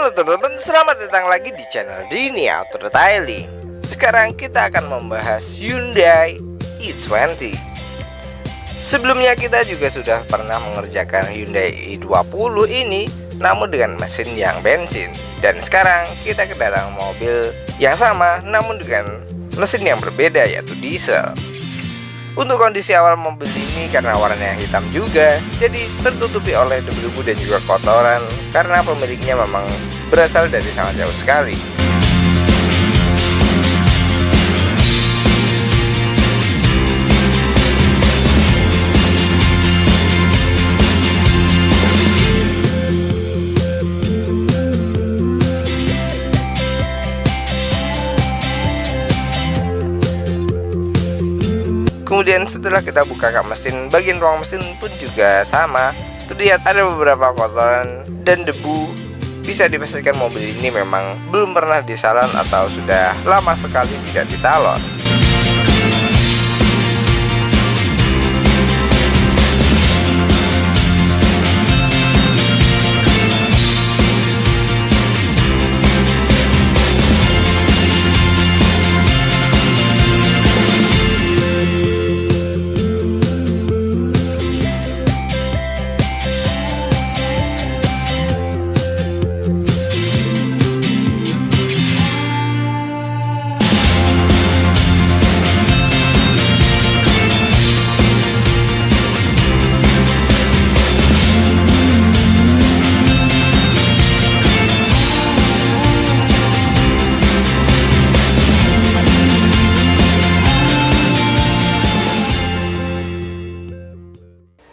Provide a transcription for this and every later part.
Halo teman-teman, selamat datang lagi di channel Dini Auto Detailing. Sekarang kita akan membahas Hyundai i20. Sebelumnya kita juga sudah pernah mengerjakan Hyundai i20 ini, namun dengan mesin yang bensin. Dan sekarang kita kedatangan mobil yang sama, namun dengan mesin yang berbeda, yaitu diesel. Untuk kondisi awal mobil ini karena warnanya hitam juga, jadi tertutupi oleh debu-debu dan juga kotoran karena pemiliknya memang berasal dari sangat jauh sekali. Kemudian setelah kita buka kap mesin, bagian ruang mesin pun juga sama. Terlihat ada beberapa kotoran dan debu. Bisa dipastikan mobil ini memang belum pernah disalon atau sudah lama sekali tidak disalon.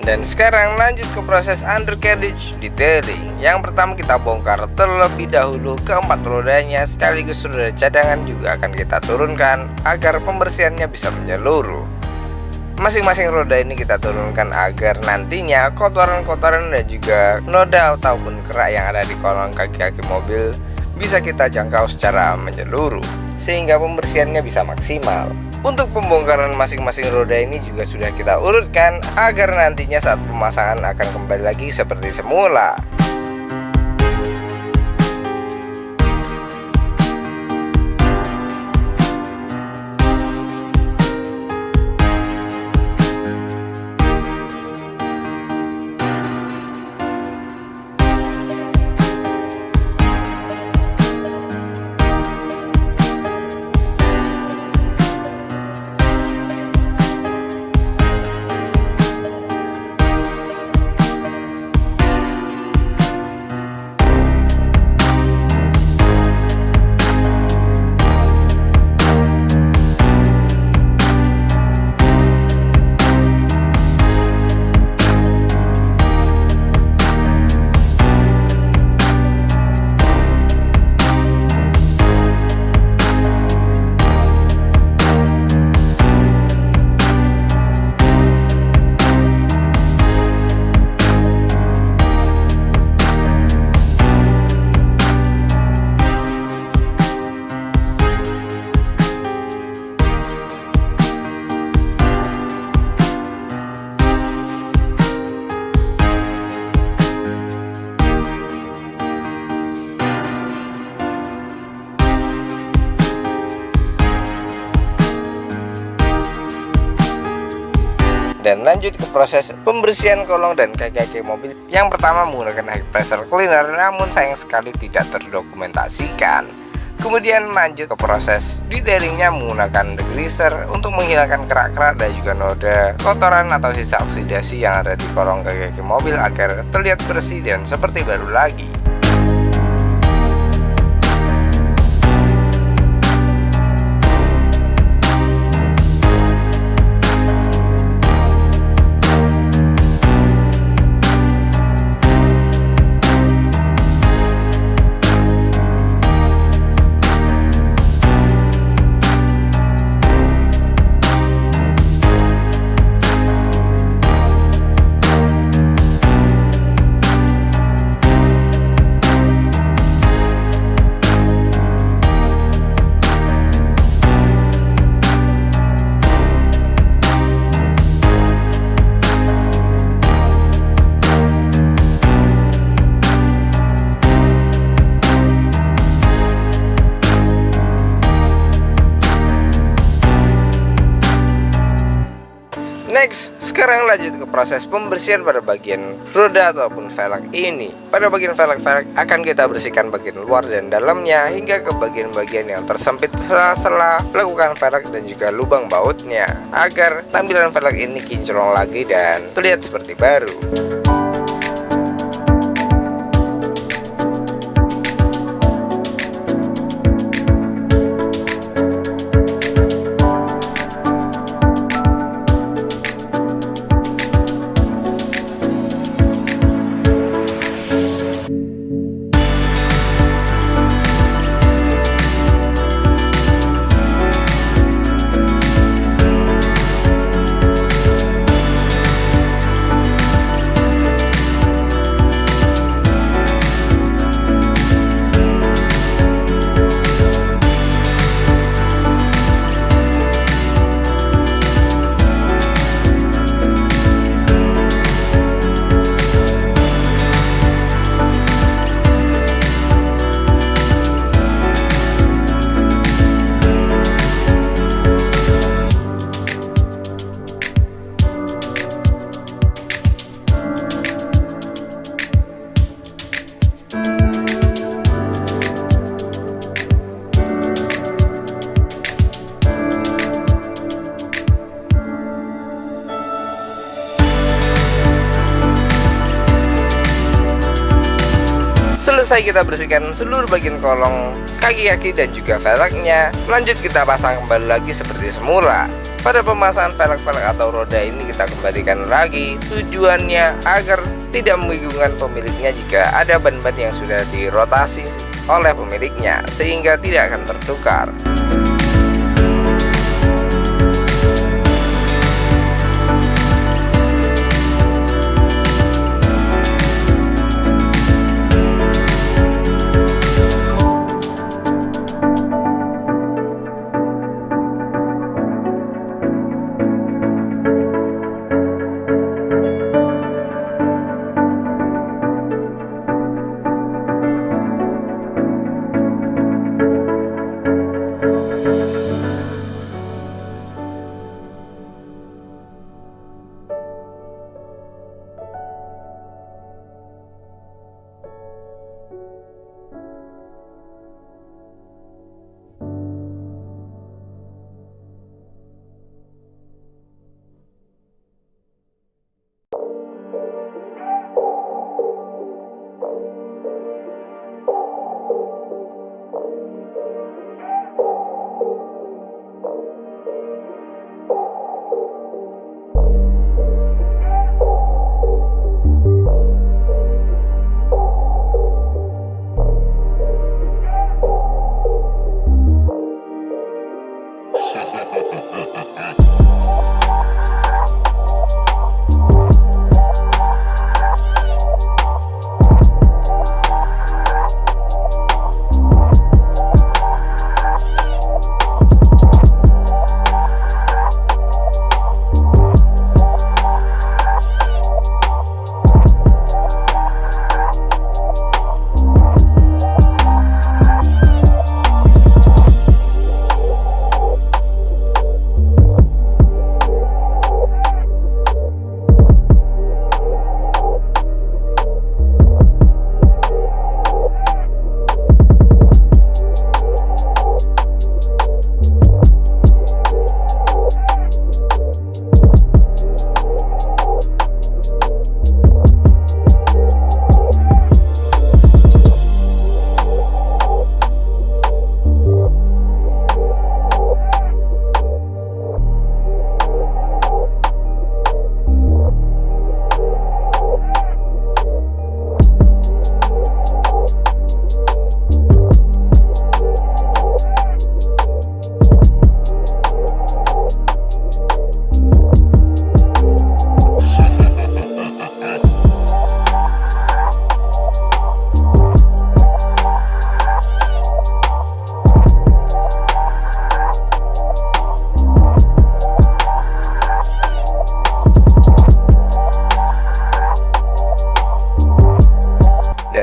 Dan sekarang lanjut ke proses undercarriage detailing. Yang pertama kita bongkar terlebih dahulu keempat rodanya, sekaligus roda cadangan juga akan kita turunkan agar pembersihannya bisa menyeluruh. Masing-masing roda ini kita turunkan agar nantinya kotoran-kotoran dan juga noda ataupun kerak yang ada di kolong kaki-kaki mobil bisa kita jangkau secara menyeluruh, sehingga pembersihannya bisa maksimal. Untuk pembongkaran masing-masing roda ini juga sudah kita urutkan agar nantinya saat pemasangan akan kembali lagi seperti semula. Dan lanjut ke proses pembersihan kolong dan kaki-kaki mobil. Yang pertama menggunakan high pressure cleaner, namun sayang sekali tidak terdokumentasikan. Kemudian lanjut ke proses detailingnya menggunakan degreaser untuk menghilangkan kerak-kerak dan juga noda kotoran atau sisa oksidasi yang ada di kolong kaki-kaki mobil agar terlihat bersih dan seperti baru lagi. Next, sekarang lanjut ke proses pembersihan pada bagian roda ataupun velg ini. Pada bagian velg akan kita bersihkan bagian luar dan dalamnya hingga ke bagian-bagian yang tersempit sela-sela lakukan velg dan juga lubang bautnya, agar tampilan velg ini kinclong lagi dan terlihat seperti baru. Selesai kita bersihkan seluruh bagian kolong, kaki-kaki dan juga velgnya. Lanjut kita pasang kembali lagi seperti semula. Pada pemasangan velg atau roda ini kita kembalikan lagi, tujuannya agar tidak membingungkan pemiliknya jika ada ban-ban yang sudah dirotasi oleh pemiliknya, sehingga tidak akan tertukar.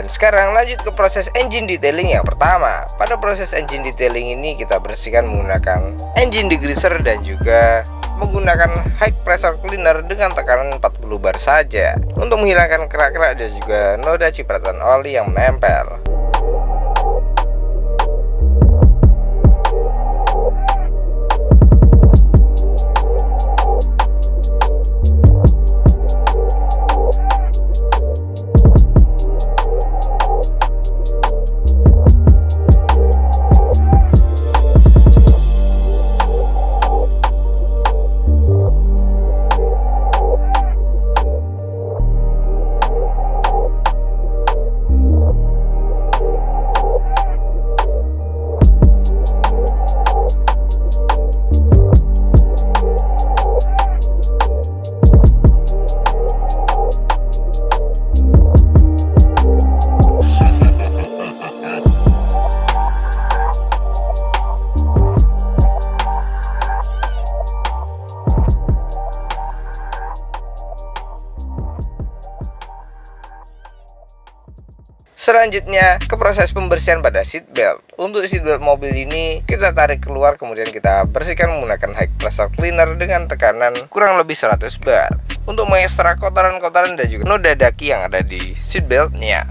Sekarang lanjut ke proses engine detailing yang pertama. Pada proses engine detailing ini kita bersihkan menggunakan engine degreaser dan juga menggunakan high pressure cleaner dengan tekanan 40 bar saja untuk menghilangkan kerak-kerak dan juga noda cipratan oli yang menempel. Selanjutnya ke proses pembersihan pada seatbelt. Untuk seatbelt mobil ini kita tarik keluar, kemudian kita bersihkan menggunakan high pressure cleaner dengan tekanan kurang lebih 100 bar untuk mengekstrak kotoran-kotoran dan juga noda daki yang ada di seatbeltnya.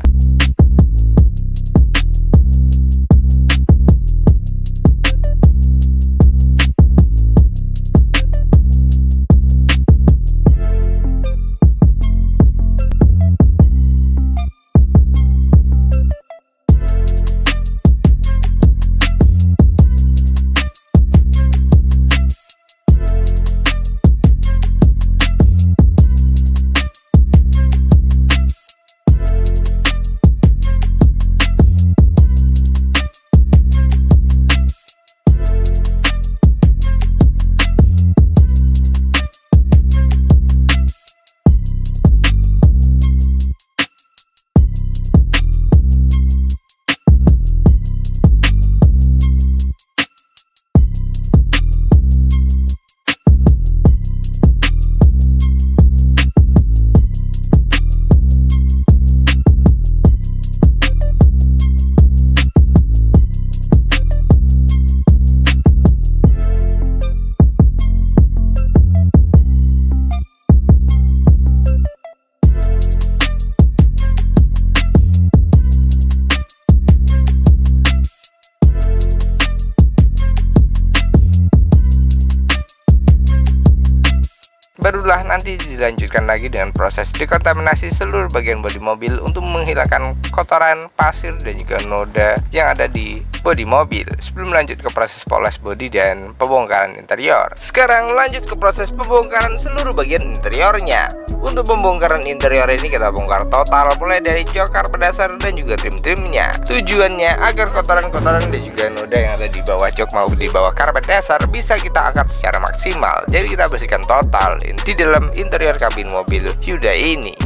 Barulah nanti dilanjutkan lagi dengan proses dekontaminasi seluruh bagian bodi mobil untuk menghilangkan kotoran, pasir, dan juga noda yang ada di bodi mobil sebelum lanjut ke proses poles bodi dan pembongkaran interior. Sekarang lanjut ke proses pembongkaran seluruh bagian interiornya. Untuk pembongkaran interior ini kita bongkar total mulai dari jok, karpet dasar, dan juga trim-trimnya. Tujuannya agar kotoran-kotoran dan juga noda yang ada di bawah jok maupun di bawah karpet dasar bisa kita angkat secara maksimal. Jadi kita bersihkan total di dalam interior kabin mobil Hyundai ini.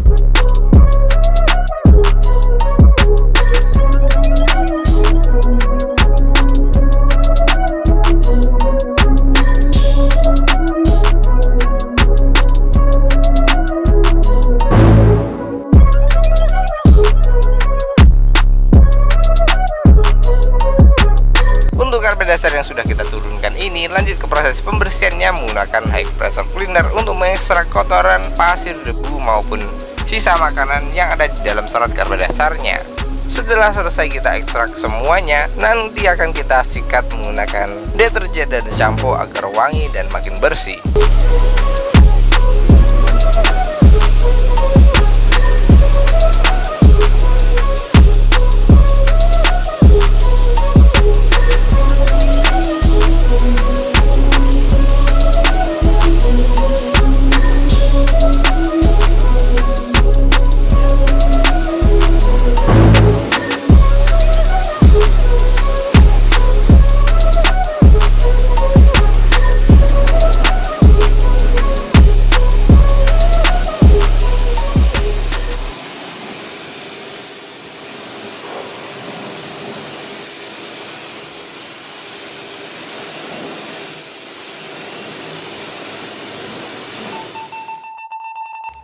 Dasar yang sudah kita turunkan ini, lanjut ke proses pembersihannya menggunakan high pressure cleaner untuk mengekstrak kotoran, pasir, debu maupun sisa makanan yang ada di dalam serot karpet dasarnya. Setelah selesai kita ekstrak semuanya, nanti akan kita sikat menggunakan deterjen dan shampoo agar wangi dan makin bersih.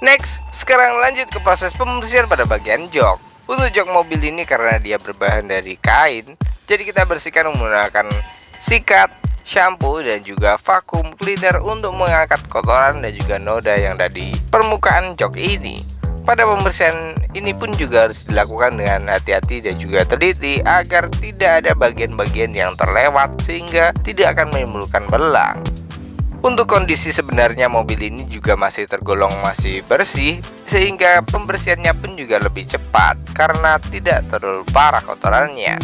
Next, sekarang lanjut ke proses pembersihan pada bagian jok. Untuk jok mobil ini karena dia berbahan dari kain, jadi kita bersihkan menggunakan sikat shampoo, dan juga vacuum cleaner untuk mengangkat kotoran dan juga noda yang ada di permukaan jok ini. Pada pembersihan ini pun juga harus dilakukan dengan hati-hati dan juga teliti agar tidak ada bagian-bagian yang terlewat sehingga tidak akan menimbulkan belang. Untuk kondisi sebenarnya mobil ini juga masih tergolong masih bersih sehingga pembersihannya pun juga lebih cepat karena tidak terlalu parah kotorannya.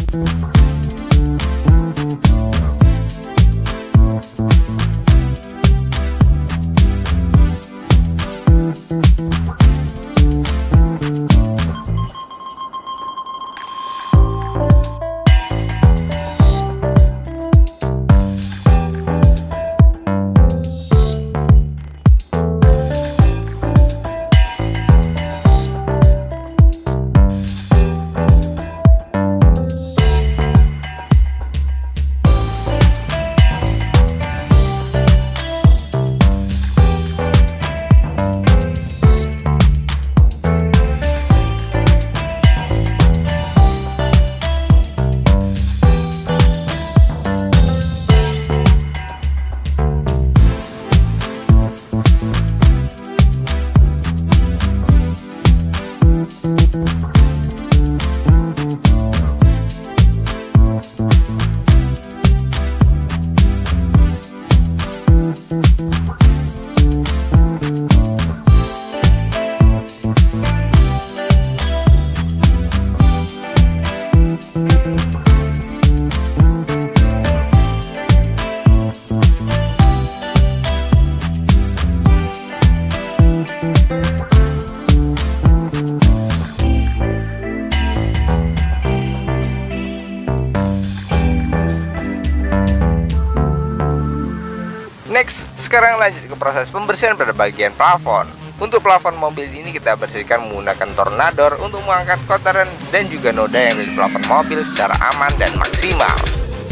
Next, sekarang lanjut ke proses pembersihan pada bagian plafon. Untuk plafon mobil ini kita bersihkan menggunakan tornador untuk mengangkat kotoran dan juga noda yang ada di plafon mobil secara aman dan maksimal.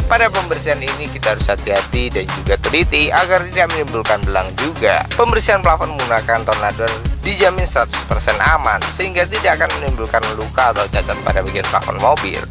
Pada pembersihan ini kita harus hati-hati dan juga teliti agar tidak menimbulkan belang juga. Pembersihan plafon menggunakan tornador dijamin 100% aman sehingga tidak akan menimbulkan luka atau cacat pada bagian plafon mobil.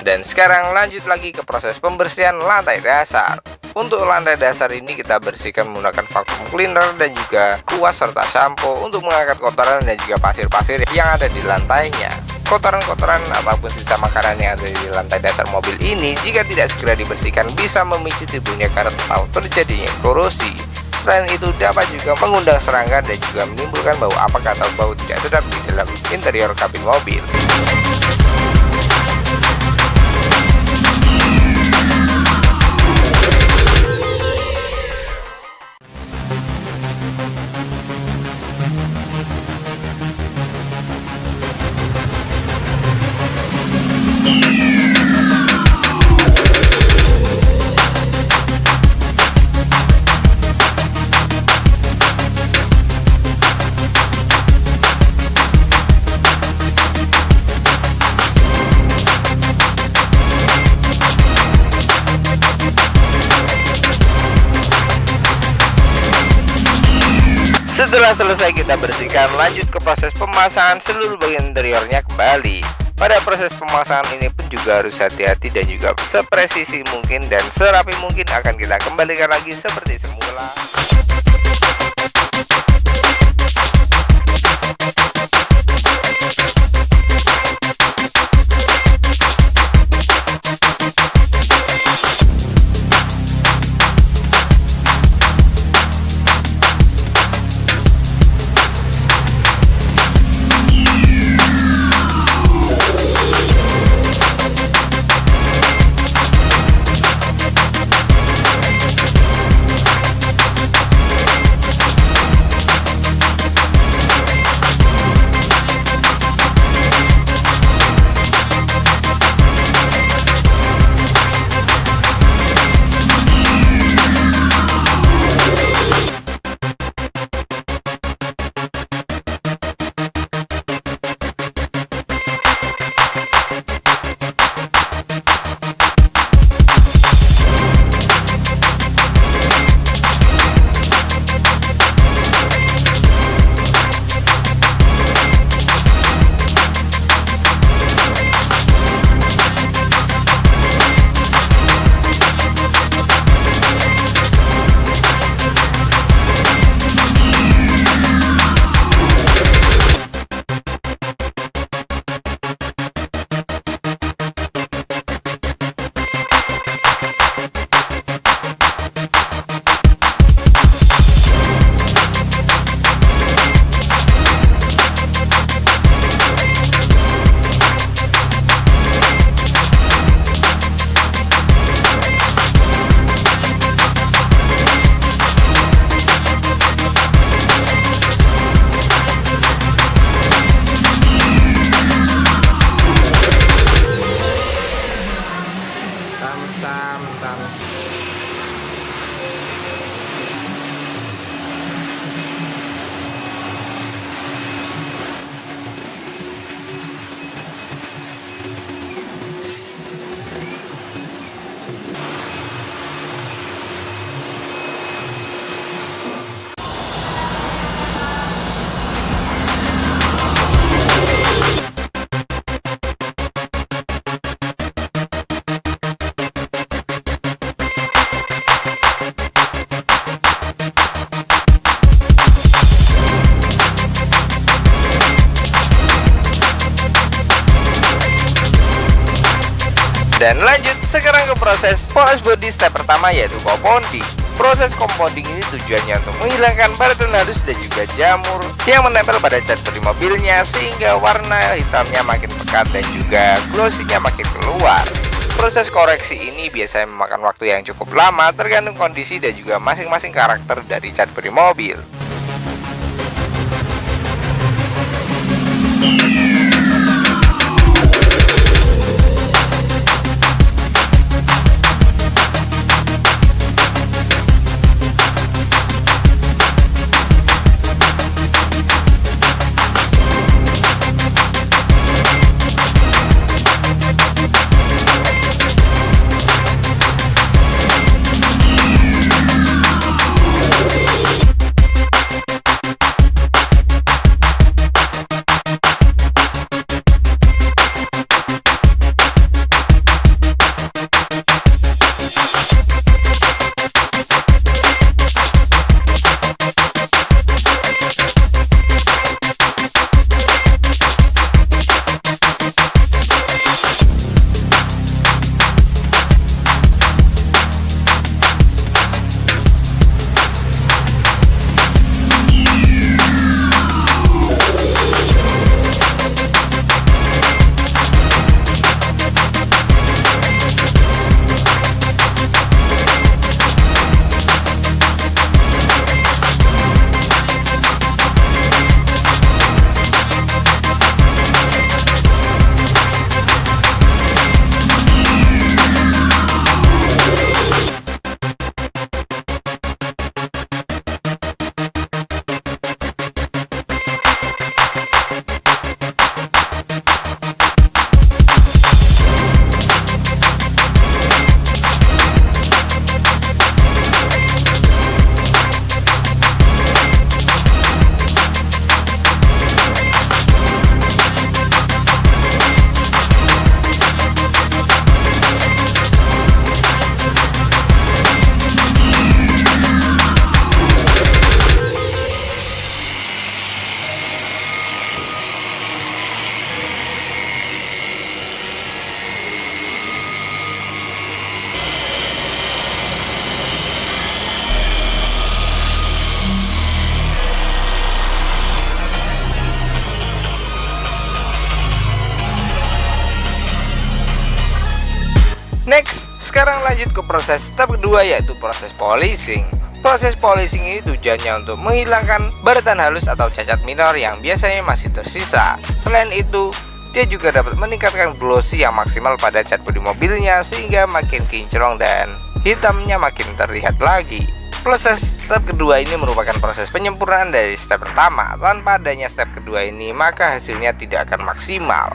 Dan sekarang lanjut lagi ke proses pembersihan lantai dasar. Untuk lantai dasar ini kita bersihkan menggunakan vacuum cleaner dan juga kuas serta shampoo untuk mengangkat kotoran dan juga pasir-pasir yang ada di lantainya. Kotoran-kotoran ataupun sisa makanan yang ada di lantai dasar mobil ini jika tidak segera dibersihkan bisa memicu timbulnya karat atau terjadinya korosi. Selain itu dapat juga mengundang serangga dan juga menimbulkan bau apek atau bau tidak sedap di dalam interior kabin mobil. Setelah selesai kita bersihkan, lanjut ke proses pemasangan seluruh bagian interiornya kembali. Pada proses pemasangan ini pun juga harus hati-hati dan juga sepresisi mungkin dan serapi mungkin akan kita kembalikan lagi seperti semula. Dan lanjut sekarang ke proses polis body step pertama, yaitu compounding. Proses compounding ini tujuannya untuk menghilangkan baretan halus dan juga jamur yang menempel pada cat bodi mobilnya, sehingga warna hitamnya makin pekat dan juga glossy-nya makin keluar. Proses koreksi ini biasanya memakan waktu yang cukup lama, tergantung kondisi dan juga masing-masing karakter dari cat bodi mobil. Next, sekarang lanjut ke proses step kedua, yaitu proses polishing. Proses polishing ini tujuannya untuk menghilangkan baretan halus atau cacat minor yang biasanya masih tersisa. Selain itu, dia juga dapat meningkatkan glossy yang maksimal pada cat bodi mobilnya, sehingga makin kinclong dan hitamnya makin terlihat lagi. Proses step kedua ini merupakan proses penyempurnaan dari step pertama. Tanpa adanya step kedua ini, maka hasilnya tidak akan maksimal.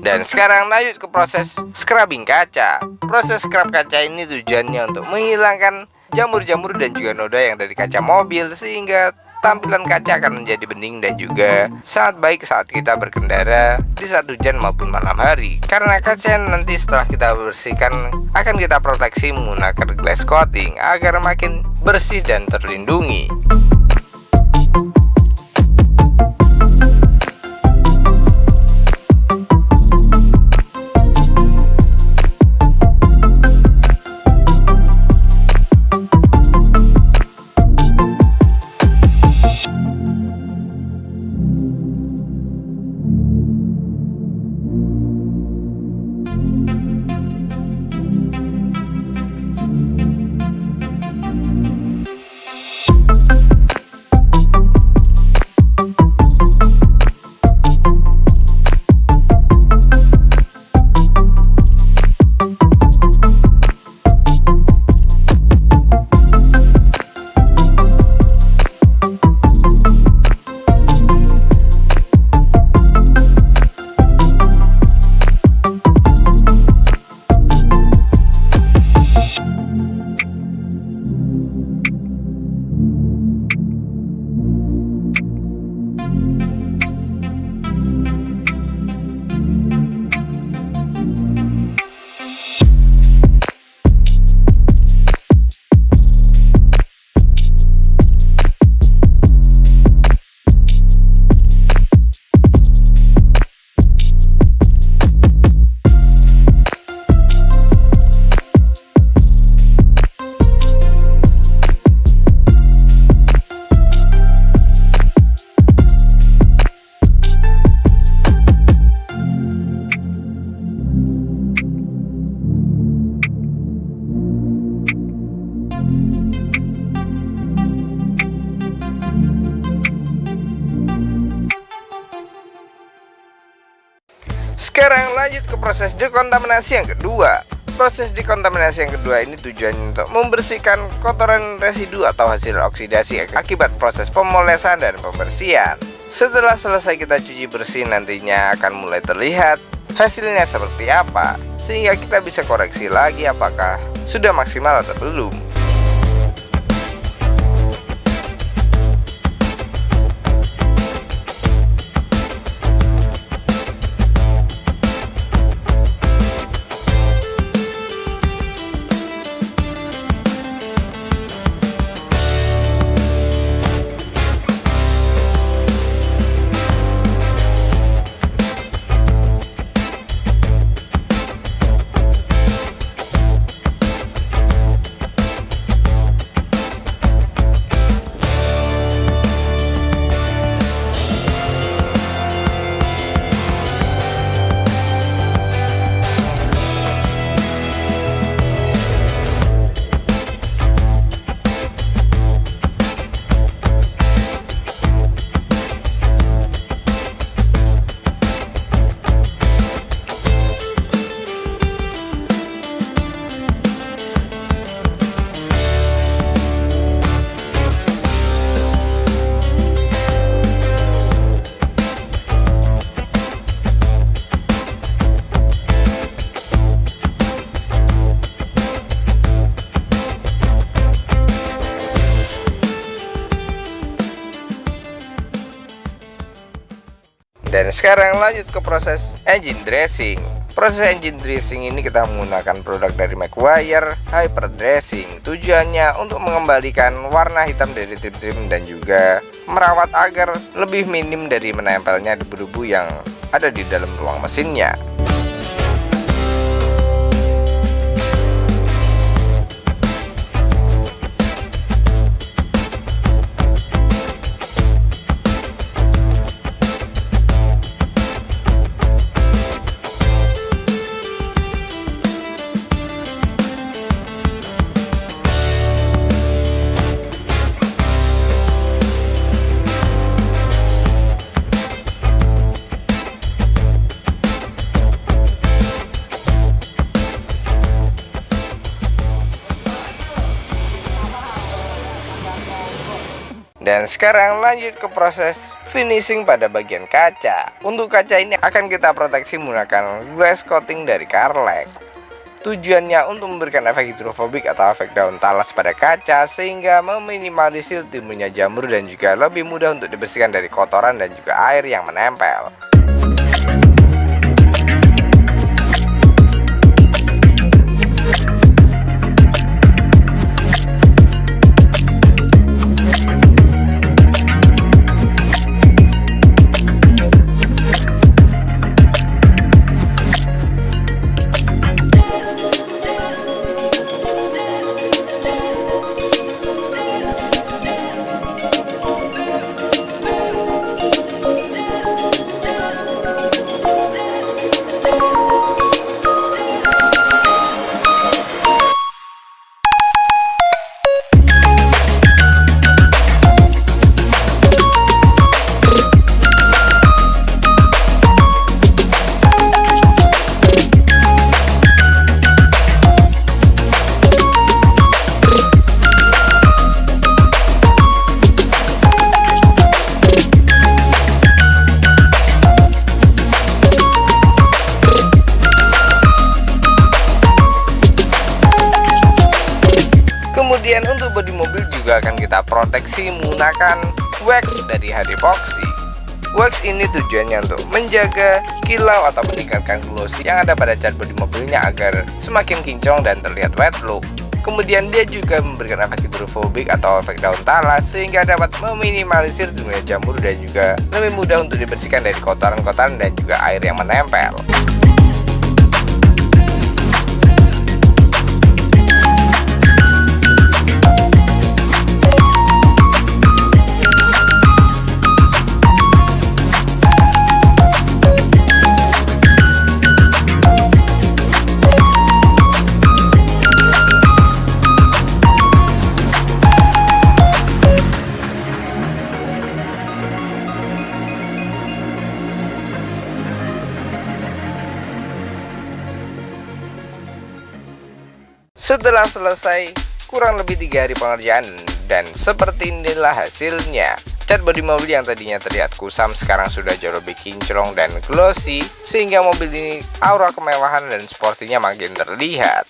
Dan sekarang lanjut ke proses scrubbing kaca. Proses scrub kaca ini tujuannya untuk menghilangkan jamur-jamur dan juga noda yang dari kaca mobil, sehingga tampilan kaca akan menjadi bening dan juga sangat baik saat kita berkendara di saat hujan maupun malam hari. Karena kaca nanti setelah kita bersihkan akan kita proteksi menggunakan glass coating agar makin bersih dan terlindungi. Sekarang lanjut ke proses dekontaminasi yang kedua. Proses dekontaminasi yang kedua ini tujuannya untuk membersihkan kotoran residu atau hasil oksidasi akibat proses pemolesan dan pembersihan. Setelah selesai kita cuci bersih, nantinya akan mulai terlihat hasilnya seperti apa, sehingga kita bisa koreksi lagi apakah sudah maksimal atau belum. Dan sekarang lanjut ke proses engine dressing. Proses engine dressing ini kita menggunakan produk dari Macguire Hyper Dressing. Tujuannya untuk mengembalikan warna hitam dari trim-trim dan juga merawat agar lebih minim dari menempelnya debu-debu yang ada di dalam ruang mesinnya. Dan sekarang lanjut ke proses Finishing pada bagian kaca. Untuk kaca ini akan kita proteksi menggunakan glass coating dari Carlex. Tujuannya untuk memberikan efek hidrofobik atau efek daun talas pada kaca sehingga meminimalisir timbulnya jamur dan juga lebih mudah untuk dibersihkan dari kotoran dan juga air yang menempel. Kemudian untuk bodi mobil juga akan kita proteksi menggunakan wax dari Haripoxy. Wax ini tujuannya untuk menjaga kilau atau meningkatkan glossy yang ada pada cat bodi mobilnya agar semakin kinclong dan terlihat wet look. Kemudian dia juga memberikan efek hidrofobik atau efek daun talas sehingga dapat meminimalisir timbulnya jamur dan juga lebih mudah untuk dibersihkan dari kotoran-kotoran dan juga air yang menempel. Setelah selesai kurang lebih 3 hari pengerjaan dan seperti inilah hasilnya. Cat bodi mobil yang tadinya terlihat kusam sekarang sudah jauh lebih kinclong dan glossy sehingga mobil ini aura kemewahan dan sportinya makin terlihat.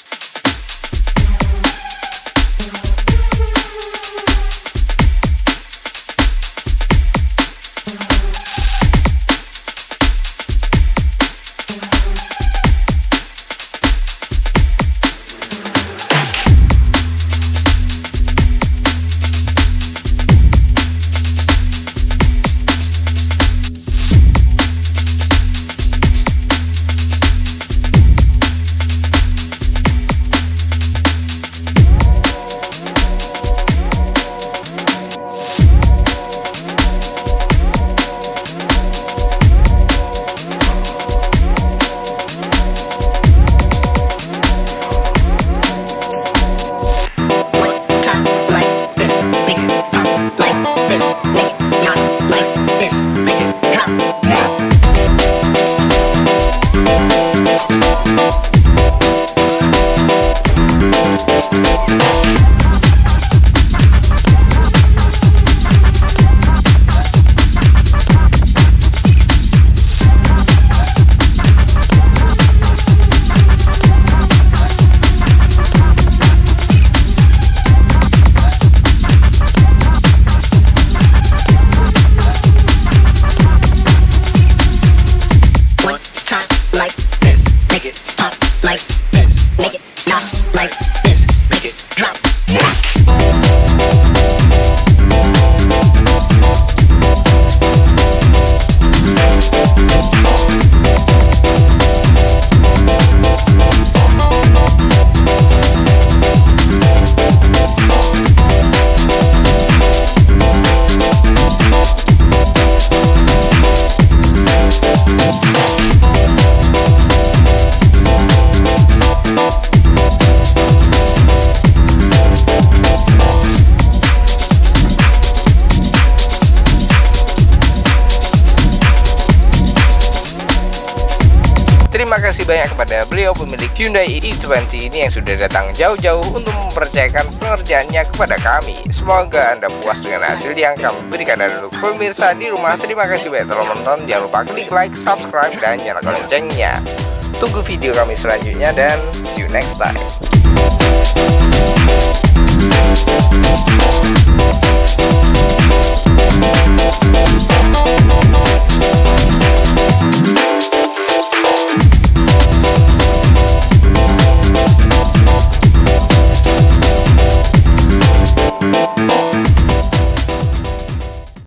banyak kepada beliau pemilik Hyundai i20 ini yang sudah datang jauh-jauh untuk mempercayakan pengerjaannya kepada kami. Semoga Anda puas dengan hasil yang kami berikan. Dan untuk pemirsa di rumah, terima kasih banyak telah menonton. Jangan lupa klik like, subscribe, dan nyalakan loncengnya. Tunggu video kami selanjutnya dan see you next time.